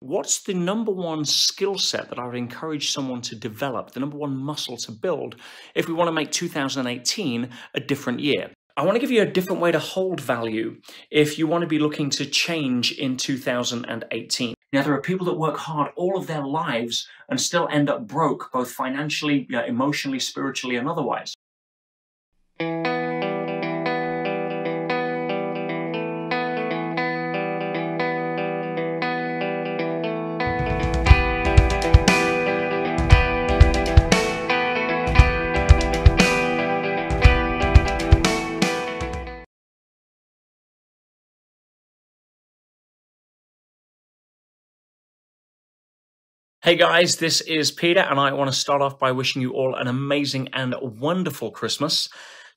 What's the number one skill set that I would encourage someone to develop, the number one muscle to build if we want to make 2018 a different year? I want to give you a different way to hold value if you want to be looking to change in 2018. Now, there are people that work hard all of their lives and still end up broke, both financially, emotionally, spiritually, and otherwise. Hey guys, this is Peter, and I want to start off by wishing you all an amazing and wonderful Christmas.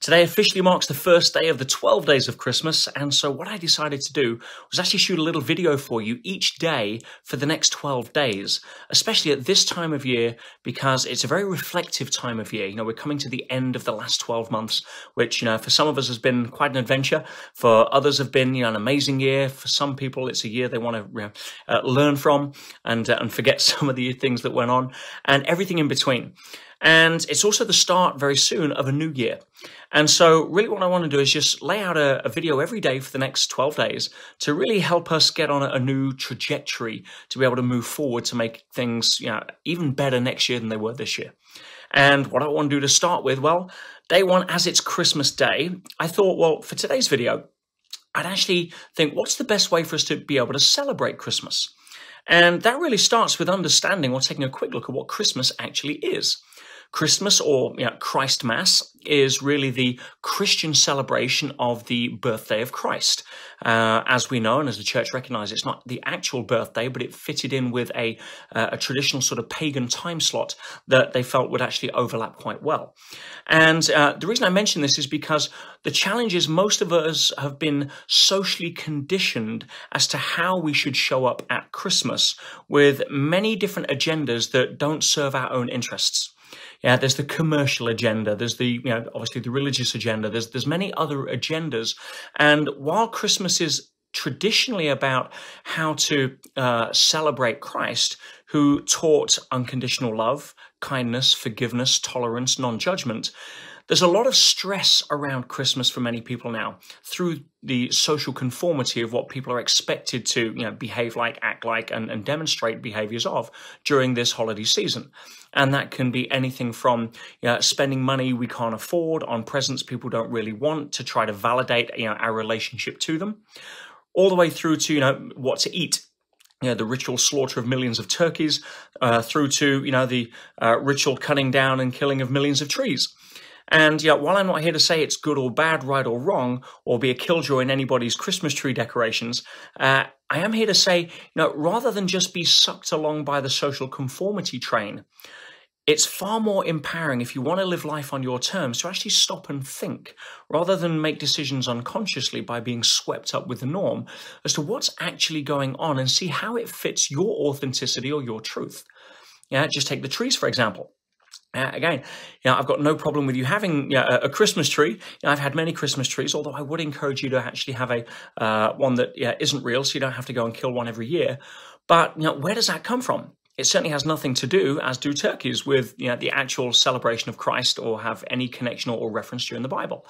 Today officially marks the first day of the 12 days of Christmas, and so what I decided to do was actually shoot a little video for you each day for the next 12 days, especially at this time of year, because it's a very reflective time of year. You know, we're coming to the end of the last 12 months, which, for some of us has been quite an adventure. For others have been, an amazing year. For some people, it's a year they want to learn from and forget some of the things that went on, and everything in between. And it's also the start very soon of a new year. And so really what I want to do is just lay out a video every day for the next 12 days to really help us get on a new trajectory to be able to move forward to make things even better next year than they were this year. And what I want to do to start with, well, day one, as it's Christmas Day, I thought, well, for today's video, I'd actually think, what's the best way for us to be able to celebrate Christmas? And that really starts with understanding or taking a quick look at what Christmas actually is. Christmas, or Christ Mass, is really the Christian celebration of the birthday of Christ. As we know, and as the church recognizes, it's not the actual birthday, but it fitted in with a traditional sort of pagan time slot that they felt would actually overlap quite well. And the reason I mention this is because the challenge is most of us have been socially conditioned as to how we should show up at Christmas, with many different agendas that don't serve our own interests. Yeah, there's the commercial agenda, there's the, obviously the religious agenda, there's many other agendas. And while Christmas is traditionally about how to celebrate Christ, who taught unconditional love, kindness, forgiveness, tolerance, non-judgment, there's a lot of stress around Christmas for many people now through the social conformity of what people are expected to behave like, act like, and demonstrate behaviors of during this holiday season. And that can be anything from spending money we can't afford on presents people don't really want to try to validate our relationship to them, all the way through to what to eat. The ritual slaughter of millions of turkeys, through to the ritual cutting down and killing of millions of trees. And while I'm not here to say it's good or bad, right or wrong, or be a killjoy in anybody's Christmas tree decorations, I am here to say, rather than just be sucked along by the social conformity train, it's far more empowering if you want to live life on your terms to actually stop and think, rather than make decisions unconsciously by being swept up with the norm as to what's actually going on and see how it fits your authenticity or your truth. Just take the trees, for example. Again, I've got no problem with you having a Christmas tree. I've had many Christmas trees, although I would encourage you to actually have a one that isn't real, so you don't have to go and kill one every year. But where does that come from? It certainly has nothing to do, as do turkeys, with the actual celebration of Christ or have any connection or reference to in the Bible.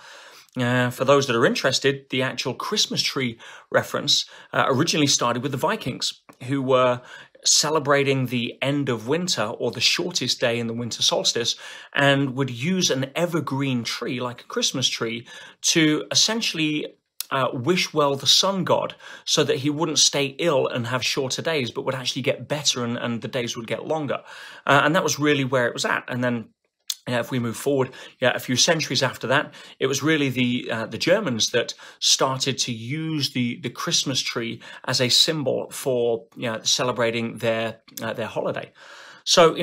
For those that are interested, the actual Christmas tree reference originally started with the Vikings, who were celebrating the end of winter or the shortest day in the winter solstice, and would use an evergreen tree like a Christmas tree to essentially wish well the sun god so that he wouldn't stay ill and have shorter days, but would actually get better and the days would get longer. And that was really where it was at. And then if we move forward a few centuries after that, it was really the Germans that started to use the Christmas tree as a symbol for celebrating their holiday. So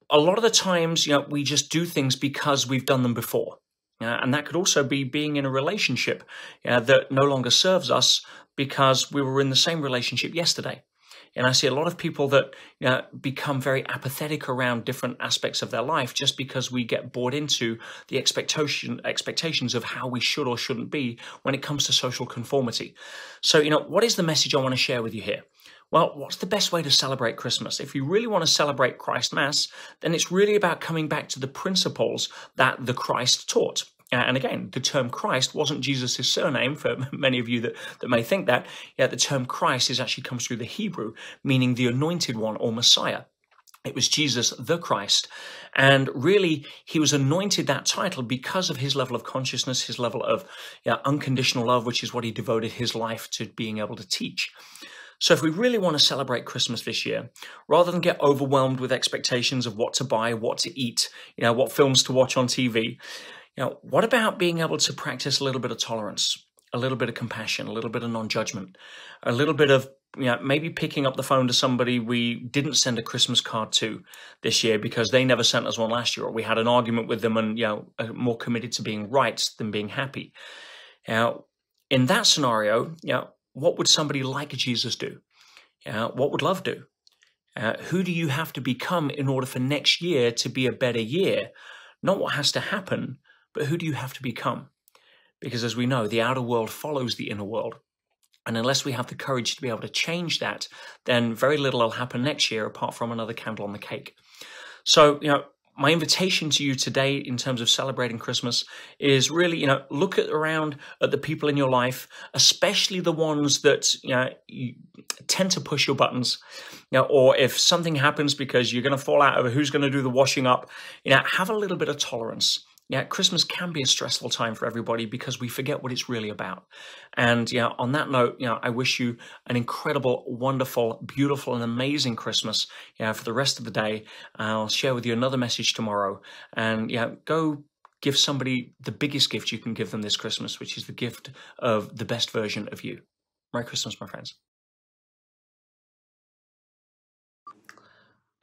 a lot of the times we just do things because we've done them before, and that could also be being in a relationship that no longer serves us because we were in the same relationship yesterday. And I see a lot of people that become very apathetic around different aspects of their life just because we get bought into the expectations of how we should or shouldn't be when it comes to social conformity. So, what is the message I want to share with you here? Well, what's the best way to celebrate Christmas? If you really want to celebrate Christ Mass, then it's really about coming back to the principles that the Christ taught. And again, the term Christ wasn't Jesus' surname for many of you that may think that. Yeah, the term Christ actually comes through the Hebrew, meaning the anointed one or Messiah. It was Jesus the Christ. And really, he was anointed that title because of his level of consciousness, his level of unconditional love, which is what he devoted his life to being able to teach. So if we really want to celebrate Christmas this year, rather than get overwhelmed with expectations of what to buy, what to eat, what films to watch on TV, what about being able to practice a little bit of tolerance, a little bit of compassion, a little bit of non-judgment, a little bit of maybe picking up the phone to somebody we didn't send a Christmas card to this year because they never sent us one last year, or we had an argument with them and are more committed to being right than being happy. Now, in that scenario, what would somebody like Jesus do? What would love do? Who do you have to become in order for next year to be a better year? Not what has to happen, but who do you have to become? Because as we know, the outer world follows the inner world. And unless we have the courage to be able to change that, then very little will happen next year apart from another candle on the cake. So, my invitation to you today in terms of celebrating Christmas is really, look around at the people in your life, especially the ones that, you tend to push your buttons, or if something happens because you're going to fall out over who's going to do the washing up, have a little bit of tolerance. Christmas can be a stressful time for everybody because we forget what it's really about. And on that note, I wish you an incredible, wonderful, beautiful, and amazing Christmas. For the rest of the day, I'll share with you another message tomorrow. And go give somebody the biggest gift you can give them this Christmas, which is the gift of the best version of you. Merry Christmas, my friends.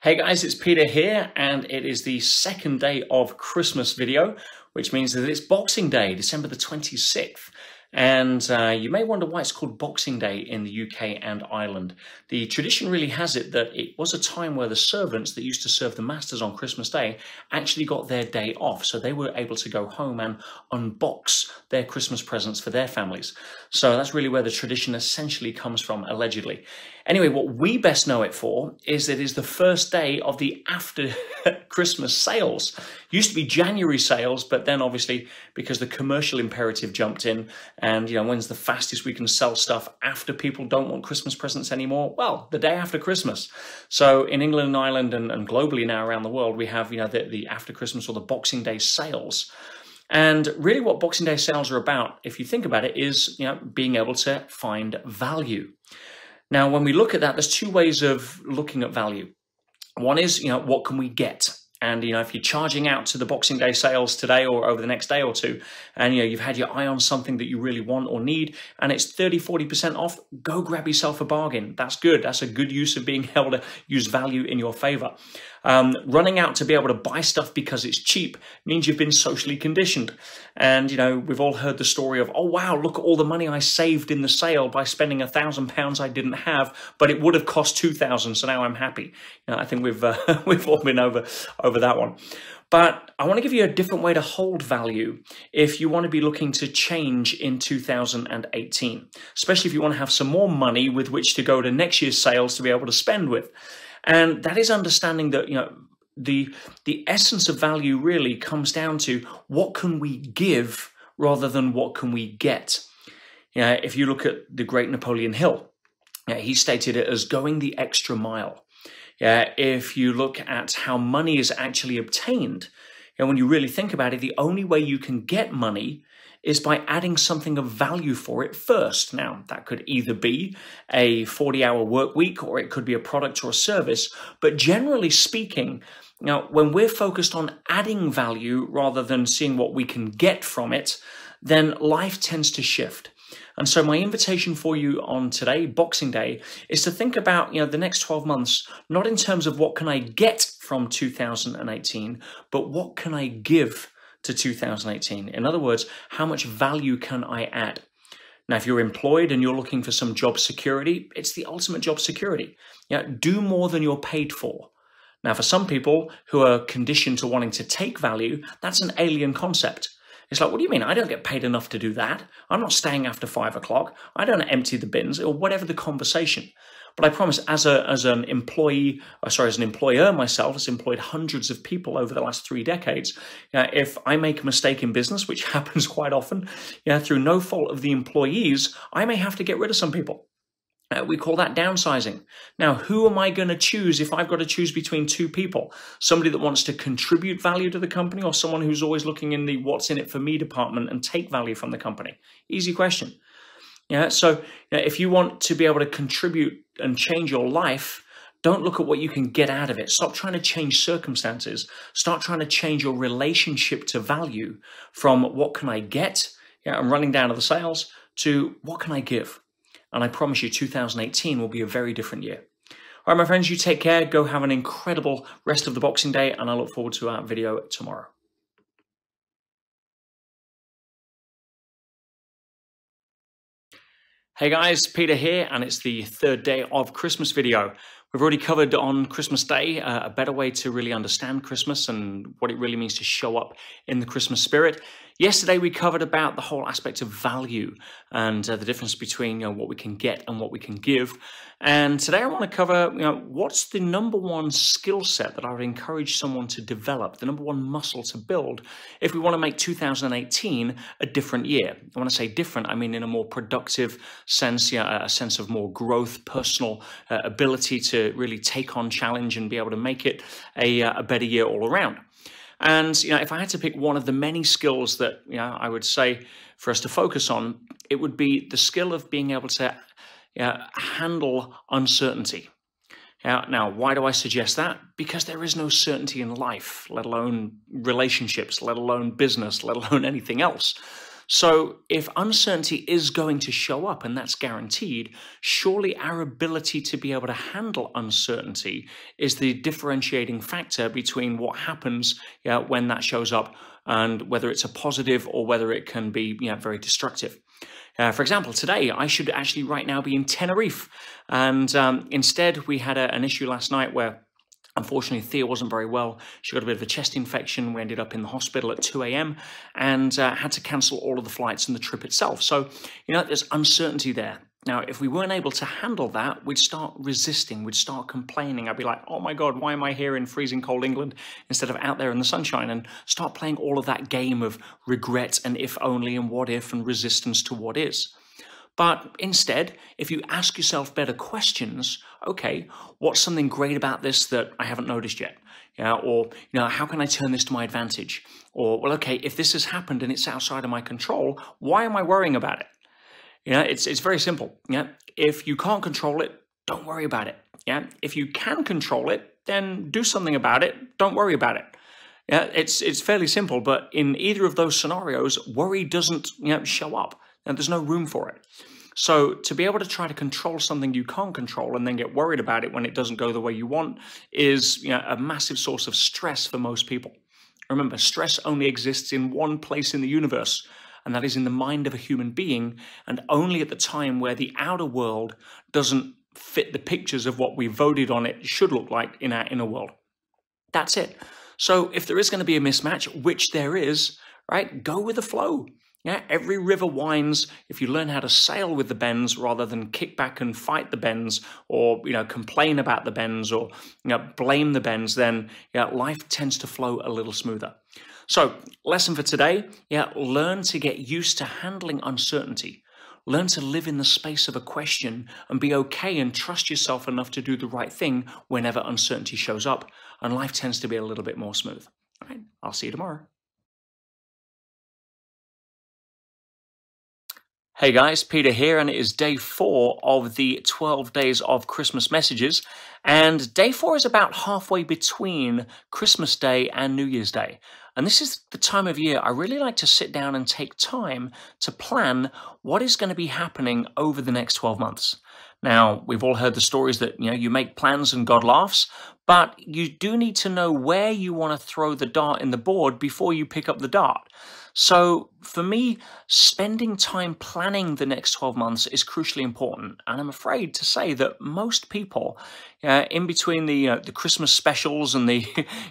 Hey guys, it's Peter here, and it is the second day of Christmas video, which means that it's Boxing Day, December the 26th. And you may wonder why it's called Boxing Day in the UK and Ireland. The tradition really has it that it was a time where the servants that used to serve the masters on Christmas Day actually got their day off. So they were able to go home and unbox their Christmas presents for their families. So that's really where the tradition essentially comes from, allegedly. Anyway, what we best know it for is that it is the first day of the after Christmas sales. Used to be January sales, but then obviously because the commercial imperative jumped in and, when's the fastest we can sell stuff after people don't want Christmas presents anymore? Well, the day after Christmas. So in England and Ireland and globally now around the world, we have, the after Christmas or the Boxing Day sales. And really what Boxing Day sales are about, if you think about it, is, being able to find value. Now, when we look at that, there's two ways of looking at value. One is, what can we get? And, if you're charging out to the Boxing Day sales today or over the next day or two, and, you've had your eye on something that you really want or need, and it's 30, 40% off, go grab yourself a bargain. That's good. That's a good use of being able to use value in your favor. Running out to be able to buy stuff because it's cheap means you've been socially conditioned. And, we've all heard the story of, oh, wow, look at all the money I saved in the sale by spending £1,000 I didn't have, but it would have cost 2,000, so now I'm happy. I think we've all been over that one. But I want to give you a different way to hold value if you want to be looking to change in 2018, especially if you want to have some more money with which to go to next year's sales to be able to spend with. And that is understanding that, the essence of value really comes down to what can we give rather than what can we get. If you look at the great Napoleon Hill, he stated it as going the extra mile. If you look at how money is actually obtained, and when you really think about it, the only way you can get money is by adding something of value for it first. Now, that could either be a 40-hour work week or it could be a product or a service. But generally speaking, when we're focused on adding value rather than seeing what we can get from it, then life tends to shift. And so my invitation for you on today, Boxing Day, is to think about, the next 12 months, not in terms of what can I get from 2018, but what can I give to 2018? In other words, how much value can I add? Now, if you're employed and you're looking for some job security, it's the ultimate job security. Do more than you're paid for. Now, for some people who are conditioned to wanting to take value, that's an alien concept. It's like, what do you mean? I don't get paid enough to do that. I'm not staying after 5 o'clock. I don't empty the bins or whatever the conversation. But I promise, as an employee, as an employer myself, has employed hundreds of people over the last 3 decades. If I make a mistake in business, which happens quite often, through no fault of the employees, I may have to get rid of some people. We call that downsizing. Now, who am I going to choose if I've got to choose between 2 people? Somebody that wants to contribute value to the company, or someone who's always looking in the what's in it for me department and take value from the company? Easy question. So if you want to be able to contribute and change your life, don't look at what you can get out of it. Stop trying to change circumstances. Start trying to change your relationship to value from what can I get, and running down to the sales, to what can I give? And I promise you 2018 will be a very different year. All right, my friends, you take care. Go have an incredible rest of the Boxing Day, and I look forward to our video tomorrow. Hey guys, Peter here, and it's the 3rd day of Christmas video. We've already covered on Christmas Day a better way to really understand Christmas and what it really means to show up in the Christmas spirit. Yesterday we covered about the whole aspect of value and the difference between what we can get and what we can give. And today I want to cover what's the #1 skill set that I would encourage someone to develop, the #1 muscle to build if we want to make 2018 a different year. When I say different, I mean in a more productive sense, a sense of more growth, personal ability to really take on challenge and be able to make it a better year all around. And if I had to pick one of the many skills that I would say for us to focus on, it would be the skill of being able to handle uncertainty. Now, why do I suggest that? Because there is no certainty in life, let alone relationships, let alone business, let alone anything else. So if uncertainty is going to show up, and that's guaranteed, surely our ability to be able to handle uncertainty is the differentiating factor between what happens when that shows up, and whether it's a positive or whether it can be very destructive. For example, today I should actually right now be in Tenerife, and instead we had an issue last night where unfortunately, Thea wasn't very well. She got a bit of a chest infection. We ended up in the hospital at 2 a.m. and had to cancel all of the flights and the trip itself. So, there's uncertainty there. Now, if we weren't able to handle that, we'd start resisting, we'd start complaining. I'd be like, oh my God, why am I here in freezing cold England instead of out there in the sunshine? And start playing all of that game of regret and if only and what if and resistance to what is. But instead, if you ask yourself better questions, okay, what's something great about this that I haven't noticed yet? Or, how can I turn this to my advantage? Or, well, okay, if this has happened and it's outside of my control, why am I worrying about it? It's very simple. If you can't control it, don't worry about it. If you can control it, then do something about it. Don't worry about it. It's fairly simple, but in either of those scenarios, worry doesn't show up. And there's no room for it. So to be able to try to control something you can't control and then get worried about it when it doesn't go the way you want is a massive source of stress for most people. Remember, stress only exists in one place in the universe, and that is in the mind of a human being, and only at the time where the outer world doesn't fit the pictures of what we voted on it should look like in our inner world. That's it. So if there is going to be a mismatch, which there is, right, go with the flow. Every river winds. If you learn how to sail with the bends rather than kick back and fight the bends, or complain about the bends, or blame the bends, then life tends to flow a little smoother. So, lesson for today: learn to get used to handling uncertainty. Learn to live in the space of a question and be okay and trust yourself enough to do the right thing whenever uncertainty shows up, and life tends to be a little bit more smooth. All right, I'll see you tomorrow. Hey guys, Peter here, and it is day 4 of the 12 days of Christmas messages. And day 4 is about halfway between Christmas Day and New Year's Day. And this is the time of year I really like to sit down and take time to plan what is going to be happening over the next 12 months. Now, we've all heard the stories that, you make plans and God laughs, but you do need to know where you want to throw the dart in the board before you pick up the dart. So for me, spending time planning the next 12 months is crucially important. And I'm afraid to say that most people, in between the Christmas specials and the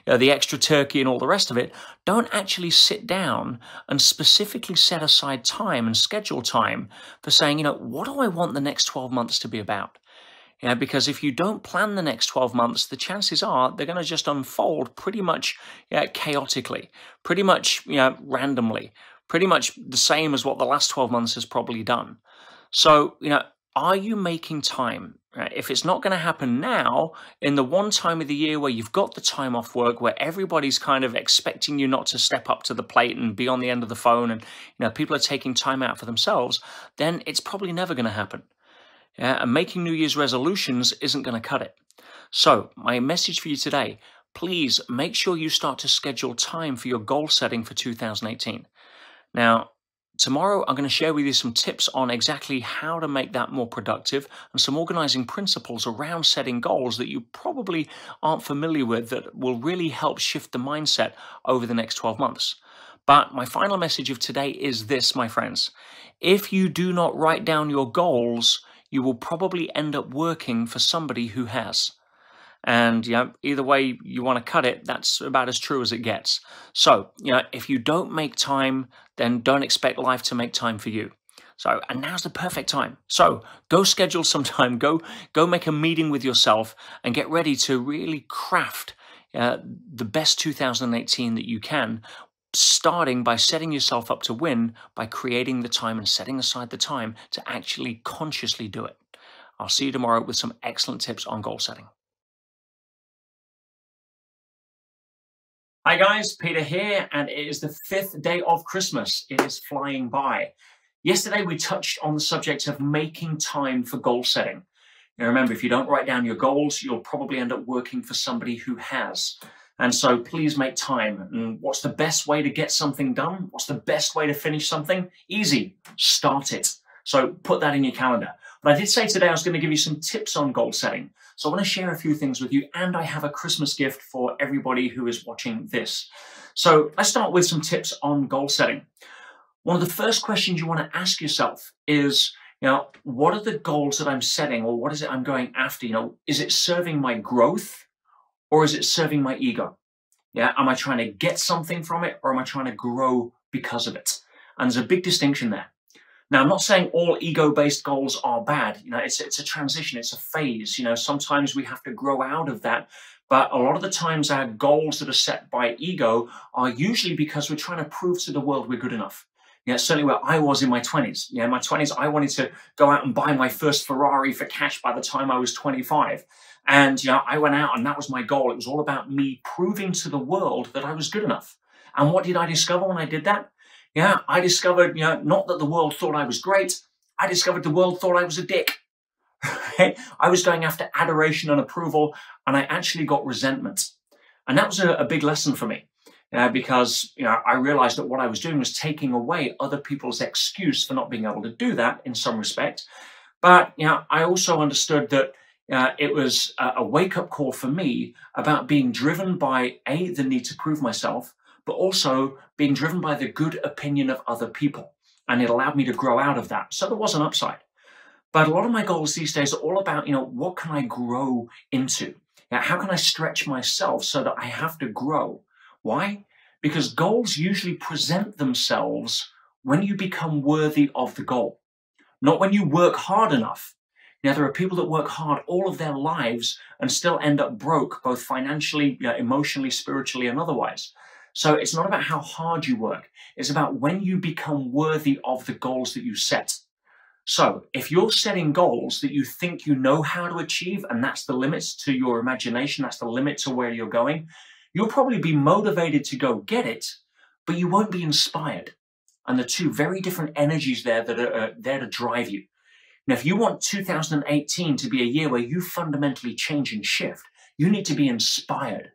the extra turkey and all the rest of it, don't actually sit down and specifically set aside time and schedule time for saying, what do I want the next 12 months to be about? Yeah, because if you don't plan the next 12 months, the chances are they're going to just unfold pretty much chaotically, pretty much randomly, pretty much the same as what the last 12 months has probably done. So, are you making time? Right? If it's not going to happen now, in the one time of the year where you've got the time off work, where everybody's kind of expecting you not to step up to the plate and be on the end of the phone, and people are taking time out for themselves, then it's probably never going to happen. Yeah, and making New Year's resolutions isn't going to cut it. So, my message for you today, please make sure you start to schedule time for your goal setting for 2018. Now, tomorrow I'm going to share with you some tips on exactly how to make that more productive and some organizing principles around setting goals that you probably aren't familiar with that will really help shift the mindset over the next 12 months. But my final message of today is this, my friends. If you do not write down your goals, you will probably end up working for somebody who has. And either way you want to cut it, that's about as true as it gets. So, if you don't make time, then don't expect life to make time for you. So, and now's the perfect time. So, go schedule some time, go make a meeting with yourself and get ready to really craft the best 2018 that you can, starting by setting yourself up to win by creating the time and setting aside the time to actually consciously do it. I'll see you tomorrow with some excellent tips on goal setting. Hi guys, Peter here, and it is the 5th day of Christmas. It is flying by. Yesterday we touched on the subject of making time for goal setting. Now remember, if you don't write down your goals, you'll probably end up working for somebody who has. And so please make time. And what's the best way to get something done? What's the best way to finish something? Easy, start it. So put that in your calendar. But I did say today I was going to give you some tips on goal setting. So I want to share a few things with you, and I have a Christmas gift for everybody who is watching this. So let's start with some tips on goal setting. One of the first questions you want to ask yourself is, what are the goals that I'm setting, or what is it I'm going after? Is it serving my growth, or is it serving my ego? Am I trying to get something from it, or am I trying to grow because of it? And there's a big distinction there. Now, I'm not saying all ego-based goals are bad. It's a transition, it's a phase. Sometimes we have to grow out of that. But a lot of the times our goals that are set by ego are usually because we're trying to prove to the world we're good enough. Certainly where I was in my 20s. In my 20s, I wanted to go out and buy my first Ferrari for cash by the time I was 25. And I went out and that was my goal. It was all about me proving to the world that I was good enough. And what did I discover when I did that? I discovered, not that the world thought I was great. I discovered the world thought I was a dick. I was going after adoration and approval, and I actually got resentment. And that was a big lesson for me, because I realized that what I was doing was taking away other people's excuse for not being able to do that in some respect. But I also understood that it was a wake-up call for me about being driven by, A, the need to prove myself, but also being driven by the good opinion of other people. And it allowed me to grow out of that. So there was an upside. But a lot of my goals these days are all about, what can I grow into? How can I stretch myself so that I have to grow? Why? Because goals usually present themselves when you become worthy of the goal, not when you work hard enough. There are people that work hard all of their lives and still end up broke, both financially, emotionally, spiritually, and otherwise. So it's not about how hard you work. It's about when you become worthy of the goals that you set. So if you're setting goals that you think you know how to achieve, and that's the limits to your imagination, that's the limit to where you're going, you'll probably be motivated to go get it, but you won't be inspired. And the two very different energies there that are there to drive you. Now, if you want 2018 to be a year where you fundamentally change and shift, you need to be inspired.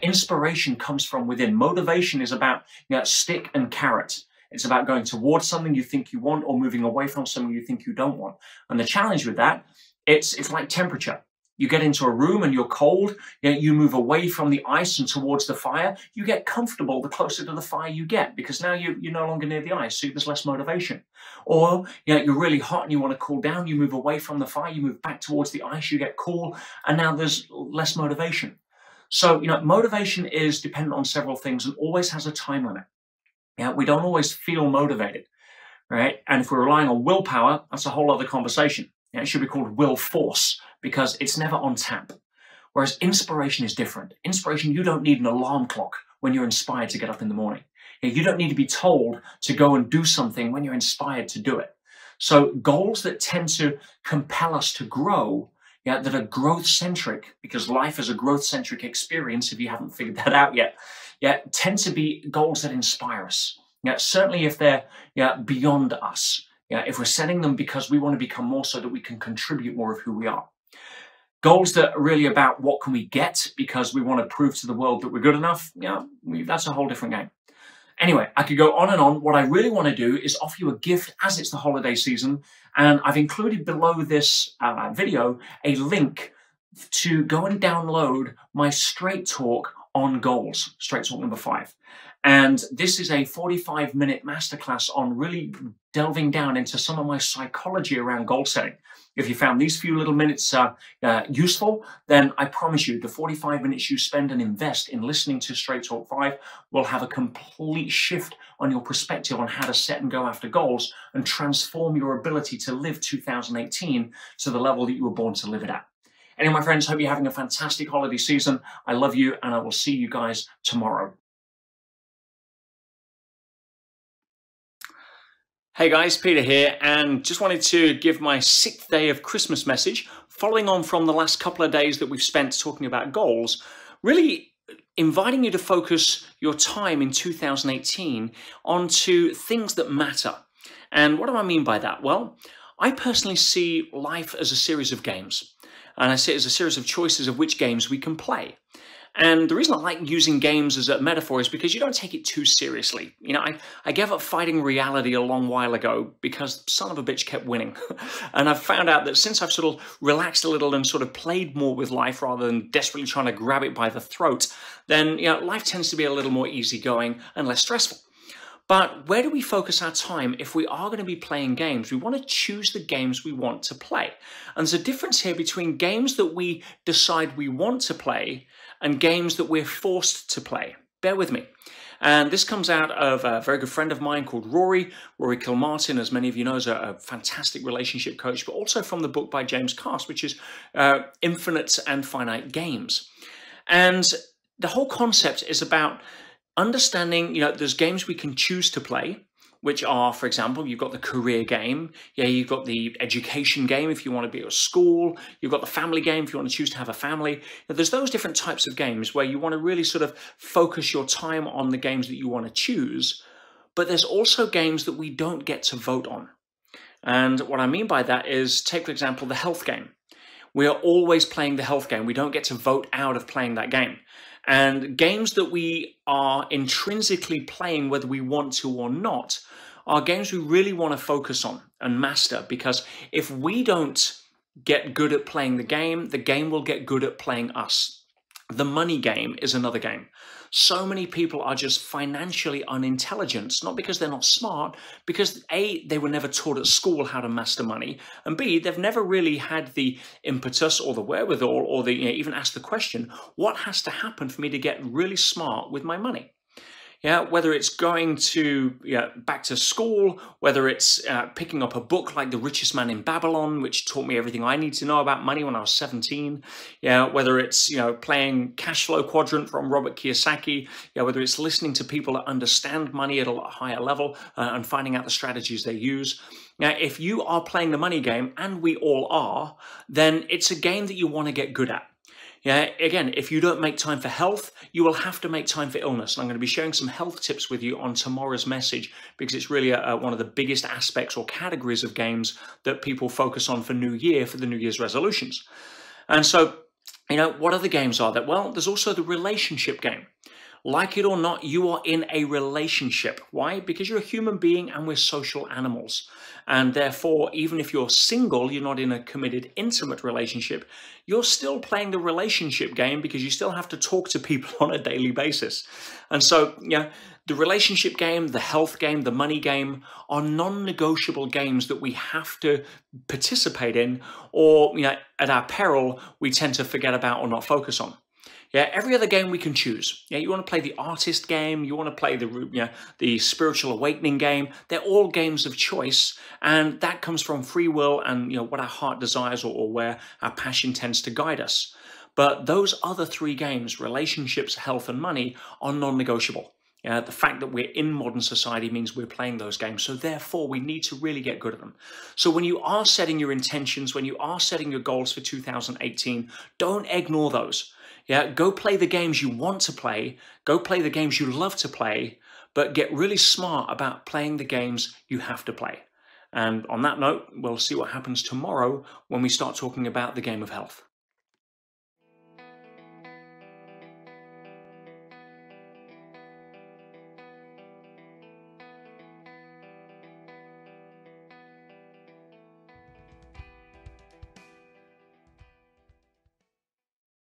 Inspiration comes from within. Motivation is about stick and carrot. It's about going towards something you think you want or moving away from something you think you don't want. And the challenge with that, it's like temperature. You get into a room and you're cold, you move away from the ice and towards the fire. You get comfortable the closer to the fire you get, because now you're no longer near the ice, so there's less motivation. Or you're really hot and you want to cool down, you move away from the fire, you move back towards the ice, you get cool, and now there's less motivation. So, motivation is dependent on several things and always has a time limit. We don't always feel motivated, right? And if we're relying on willpower, that's a whole other conversation. It should be called will force, because it's never on tap. Whereas inspiration is different. Inspiration, you don't need an alarm clock when you're inspired to get up in the morning. You don't need to be told to go and do something when you're inspired to do it. So goals that tend to compel us to grow, that are growth-centric, because life is a growth-centric experience if you haven't figured that out yet, tend to be goals that inspire us. Certainly if they're beyond us. If we're setting them because we want to become more so that we can contribute more of who we are. Goals that are really about what can we get because we want to prove to the world that we're good enough, that's a whole different game. Anyway, I could go on and on. What I really want to do is offer you a gift as it's the holiday season. And I've included below this video a link to go and download my Straight Talk on goals, Straight Talk number 5. And this is a 45-minute masterclass on really delving down into some of my psychology around goal setting. If you found these few little minutes useful, then I promise you the 45 minutes you spend and invest in listening to Straight Talk 5 will have a complete shift on your perspective on how to set and go after goals and transform your ability to live 2018 to the level that you were born to live it at. Anyway, my friends, hope you're having a fantastic holiday season. I love you, and I will see you guys tomorrow. Hey guys, Peter here, and just wanted to give my 6th day of Christmas message, following on from the last couple of days that we've spent talking about goals, really inviting you to focus your time in 2018 onto things that matter. And what do I mean by that? Well, I personally see life as a series of games, and I see it as a series of choices of which games we can play. And the reason I like using games as a metaphor is because you don't take it too seriously. I gave up fighting reality a long while ago because son of a bitch kept winning. And I've found out that since I've sort of relaxed a little and sort of played more with life rather than desperately trying to grab it by the throat, then life tends to be a little more easygoing and less stressful. But where do we focus our time if we are going to be playing games? We want to choose the games we want to play. And there's a difference here between games that we decide we want to play and games that we're forced to play. Bear with me. And this comes out of a very good friend of mine called Rory Kilmartin, as many of you know, is a fantastic relationship coach, but also from the book by James Cast, which is Infinite and Finite Games. And the whole concept is about understanding, there's games we can choose to play, which are, for example, you've got the career game, you've got the education game if you want to be at school, you've got the family game if you want to choose to have a family. There's those different types of games where you want to really sort of focus your time on the games that you want to choose, but there's also games that we don't get to vote on. And what I mean by that is, take, for example, the health game. We are always playing the health game. We don't get to vote out of playing that game. And games that we are intrinsically playing, whether we want to or not, are games we really want to focus on and master, because if we don't get good at playing the game will get good at playing us. The money game is another game. So many people are just financially unintelligent, not because they're not smart, because A, they were never taught at school how to master money, and B, they've never really had the impetus or the wherewithal or the, even asked the question, what has to happen for me to get really smart with my money? Whether it's going to back to school, whether it's picking up a book like The Richest Man in Babylon, which taught me everything I need to know about money when I was 17. Whether it's playing Cash Flow Quadrant from Robert Kiyosaki. Whether it's listening to people that understand money at a lot higher level and finding out the strategies they use. Now, if you are playing the money game, and we all are, then it's a game that you want to get good at. Again, if you don't make time for health, you will have to make time for illness. And I'm going to be sharing some health tips with you on tomorrow's message, because it's really one of the biggest aspects or categories of games that people focus on for New Year, for the New Year's resolutions. And so, what other games are there? Well, there's also the relationship game. Like it or not, you are in a relationship. Why? Because you're a human being and we're social animals. And therefore, even if you're single, you're not in a committed, intimate relationship, you're still playing the relationship game because you still have to talk to people on a daily basis. And so, the relationship game, the health game, the money game are non-negotiable games that we have to participate in, or, at our peril, we tend to forget about or not focus on. Yeah, every other game we can choose. Yeah, you want to play the artist game, you want to play the spiritual awakening game. They're all games of choice, and that comes from free will and what our heart desires or where our passion tends to guide us. But those other three games, relationships, health, and money, are non-negotiable. Yeah, the fact that we're in modern society means we're playing those games. So therefore, we need to really get good at them. So when you are setting your intentions, when you are setting your goals for 2018, don't ignore those. Yeah, go play the games you want to play, go play the games you love to play, but get really smart about playing the games you have to play. And on that note, we'll see what happens tomorrow when we start talking about the game of health.